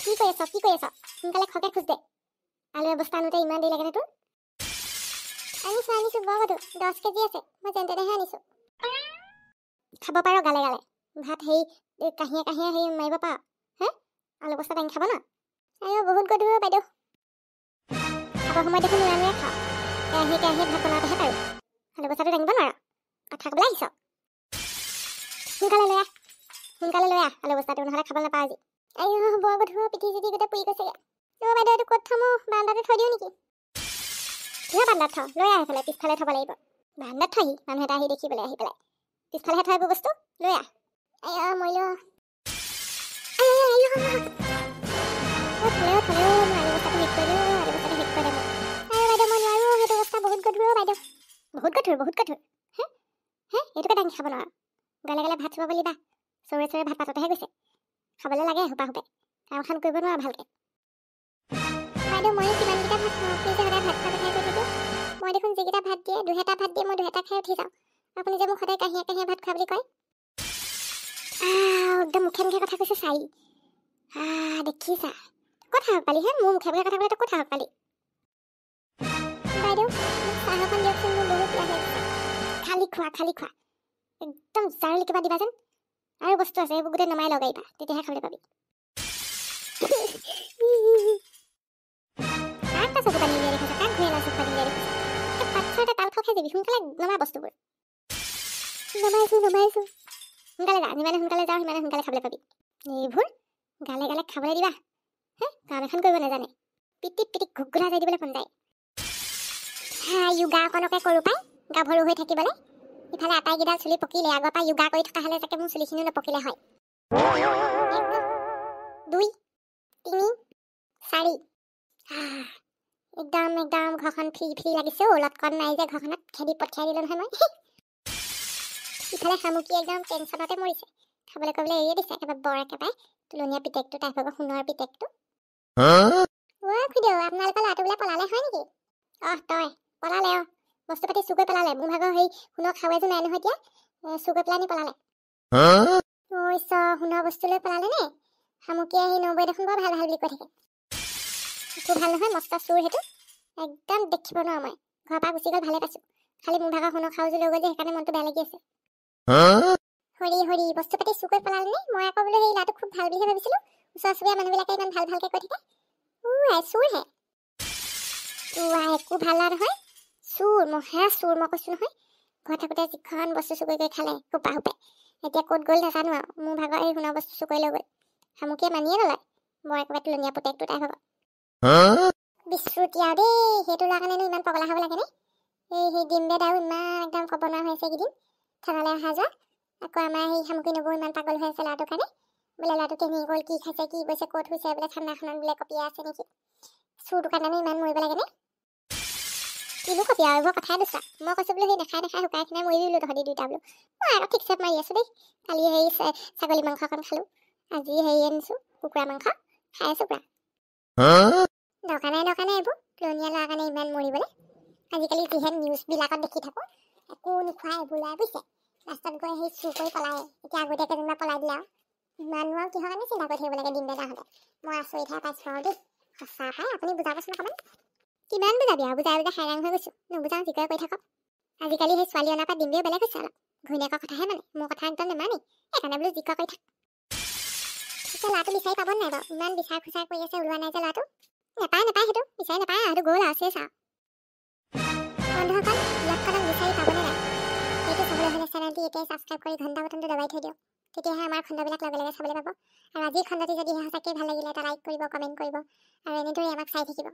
কি কৰি আছ সোনকালে খকে খোজ দে আলু বস্তা আনোতে ইমান দেৰি লাগে নে তোৰ আনিছো বগটো 10 কেজি আছে মই যেনতেনেহে আনিছো খাব পাৰ গালে গালে ভাত হেই কাহিয়ে হেই মাৰিব পাৰ হে আলু বস্তা দাঙি খাব না আয়ো বহুত গধুৰ বাইদেউ খাব সময় দেখোন নোৱাৰে খাওঁ কেৰাহী ভাত বনাওঁতেহে পাৰোঁ আলু বস্তাটো দাঙিব নোৱাৰ কথা ক'বলৈ আহিছ সোনকালে লৈ আহ আলু বস্তাটো নহ'লে খাব নাপাওঁ আজি আয়ো বৰ গধুৰ পিঠি চিঠি গোটেই পুৰি গৈছেগৈ বাইদেউ এইটো ক'ত থ'ম বাৰান্দাতে থৈ দিওঁ নেকি কিয় বাৰান্দাত থওঁ লৈ আহ এইফালে পিছফালে থ'ব লাগিব বাৰান্দাত থহি মানুহ এটা আহি দেখিবলৈ আহি পেলাই পিছফালেহে থৈ এইবোৰ বস্তু লৈ আহ আয়ো মৰিলো থলেও মই আলু বস্তাটো শেষ কৰি দিওঁ আলু বস্তাটো শেষ কৰি দিওঁ বাইদেউ মই নোৱাৰোঁ সেইটো বস্তা বহুত গধুৰ বাইদেউ বহুত গধুৰ হে এইটোকে দাঙি খাব নোৱাৰোঁ গালে ভাত চুব বুলিবা চৰে ভাত পাততেহে গৈছে খাবলৈ লাগে সোপে কাম কৰিব নোৱাৰা ভালকৈ বাইদেউ মই কিমানকেইটা ভাত খাওঁ আপুনি যে সদায় ভাত খোৱা কথাই কৈ থাকোঁ মই দেখোন যিকেইটা ভাত দিয়ে দুহেটা ভাত দিয়ে মই দুহেটা খাই উঠি যাওঁ আপুনি যে মোক সদায় কাহিয়ে ভাত খোৱা বুলি কয় একদম মুখে কথা কৈছে চাই দেখিছা ক'ত সাহস পালি হে মোৰ মুখে কথা ক'লে তই ক'ত সাহস পালি বাইদেউ চাহ অকণ দিয়কচোন মোৰ বহুত পিয়াহ লাগিছে খালি খোৱা একদম জাৰলি কিবা দিবা যেন আৰু বস্তু আছে এইবোৰ গোটেই নমাই লগাইবা তেতিয়াহে খাবলৈ পাবি চকু পানী উলিয়াই দেখিছে কাক ঘূৰাই চকু পানী উলিয়াই দেখিছে পাথৰতে তাল খাই যাবি সোনকালে নমা বস্তুবোৰ নমাইছো সোনকালে যা যিমানে সোনকালে যাওঁ সিমানে সোনকালে খাবলৈ পাবি এইবোৰ গালে খাবলৈ দিবা কাম এখন কৰিব নাজানে পিটিক ঘুগুৰা যাই দিবলৈ মন যায় য়োগা অকণকে কৰোঁ পাই গাভৰু হৈ থাকিবলৈ ইফালে আটাইকেইডাল চুলি পকিলে আগৰ পৰা য়োগা কৰি থকা হ'লে চাগে মোৰ চুলিখিনিও নপকিলে হয় 2 3 4 একদম ঘৰখন ফ্ৰী লাগিছে লটকন নাই যে ঘৰখনত খেদি পঠিয়াই দিলোঁ নহয় মই ইফালে শামুকি একদম টেনশ্যনতে মৰিছে খাবলৈ কৰিবলৈ এৰিয়ে দিছে একেবাৰে বৰ একেবাৰে তুলনীয়া পিতেকটো তাই ভাগৰ সোণৰ পিতেকটো খুদেউ আপোনালোকৰ ল'ৰাটো বোলে পলালে হয় নেকি তই পলালে বস্তু পাতি চুকৈ পেলালে মোৰ ভাগৰ সেই সোণৰ খাৱে যে নাই নহয় এতিয়া চুকৈ পেলাই নি পলালে সোণৰ বস্তু লৈ পলালে নে শামুকিয়ে আহি নবৈ দেখোন বৰ ভাল বুলি কৈ থাকে একো ভাল নহয় মস্ত চুৰ সেইটো একদম দেখিব নোৱাৰো মই ঘৰৰ পৰা গুচি গ'ল ভালে পাইছোঁ খালি মোৰ ভাগৰ সোণৰ খাওঁ লৈ গ'ল যে সেইকাৰণে মনটো বেয়া লাগি আছে হৰি বস্তু পাতি চুকৈ পেলালে নে মই আকৌ বোলো সেই ল'ৰাটো খুব ভাল বুলিহে ভাবিছিলোঁ ওচৰ চুবুৰীয়া মানুহবিলাকে ইমান ভালকৈ কৈ থাকে চুৰহে একো ভাল নহয় মহা চুৰ মই কৈছোঁ নহয় ঘৰত থাকোঁতে যিখন বস্তু চুকৈ কৰি খালে সোপা এতিয়া ক'ত গ'ল নাজানো আৰু মোৰ ভাগৰ এই সোণৰ বস্তু চুকৈ লৈ গ'ল শামুকিয়ে মানিয়ে নলয় মই একেবাৰে তুলনীয়া পুতেকটো তাই ভাগৰ বিশ্ৰুতি আৰু দেই সেইটো ল'ৰা কাৰণেনো ইমান পগলা হ'ব লাগেনে সেই ডিম বেদ আৰু ইমান একদম ক'ব নোৱাৰা হৈছে এইকেইদিন থানালৈ অহা যোৱা আকৌ আমাৰ সেই শামুকি নবৌ ইমান পাগল হৈ আছে ল'ৰাটোৰ কাৰণে বোলে ল'ৰাটো কেনি গ'ল কি খাইছে কি গৈছে ক'ত হৈছে বোলে ঠাণ্ডাখনত বোলে কপিয়াই আছে নেকি চুৰটোৰ কাৰণেনো ইমান মৰিব লাগেনে কিনো কপি আৰু এইবোৰ কথাই দুচা মই কৈছোঁ বোলো সেই নেখাই শুকাই খাই মৰি দিলোঁ তহঁতি দুইটা বোলো মই আকৌ ঠিক চেপ মাৰি আছোঁ দেই কালি সেই ছাগলী মাংস অকণ খালোঁ আজি হেৰি আনিছোঁ কুকুৰা মাংস খাই আছোঁ পুৰা দৰকাৰ নাই এইবোৰ তুলনীয়া ল'ৰা কাৰণে ইমান মৰিবলৈ আজিকালি যিহে নিউজবিলাকত দেখি থাকোঁ একো নোখোৱাই এইবোৰ ল'ৰাই বুজিছে ৰাস্তাত গৈ সেই চুৰ কৰি পলায় এতিয়া আগতীয়াকৈ যেনিবা পলাই দিলে আৰু ইমানো আৰু কিহৰ কাৰণে চিন্তা কৰি থাকিব লাগে দিন বেলাহঁতে মই আচৰিতহে পাইছোঁ আৰু দেই সঁচা পাই আপুনি বুজাবচোন অকণমান কিমান বুজাবি আৰু বুজাই হাইৰাং হৈ গৈছোঁ নুবুজাওঁ যিকৈ কৰি থাকক আজিকালি সেই ছোৱালী অনাৰ পৰা দিনটোৱে বেলেগ হৈছে অলপ ঘৈণীয়েকৰ কথাহে মানে মোৰ কথা একদম নেমানেই সেইকাৰণে বোলো যিকৈ কৰি থাক এতিয়া ল'ৰাটো বিচাৰি পাব নাই বাৰু ইমান বিচাৰ খুচাৰ কৰি আছে ওলোৱা নাই যে ল'ৰাটো নাপায় সেইটো বিচাৰি নাপায় সেইটো গ'ল আৰু চেছ আৰু বন্ধুসকল ব্লগখনক বিচাৰি পাবনে নাই সেইটো চাবলৈ হ'লে চেনেলটি এতিয়াই ছাবস্ক্ৰাইব কৰি ঘণ্টা বটনটো দবাই থৈ দিয়ক তেতিয়াহে আমাৰ খণ্ডবিলাক লগে লগে চাবলৈ পাব আৰু আজিৰ খণ্ডটি যদিহে সঁচাকৈ ভাল লাগিলে এটা লাইক কৰিব কমেণ্ট কৰিব আৰু এনেদৰে আমাক চাই থাকিব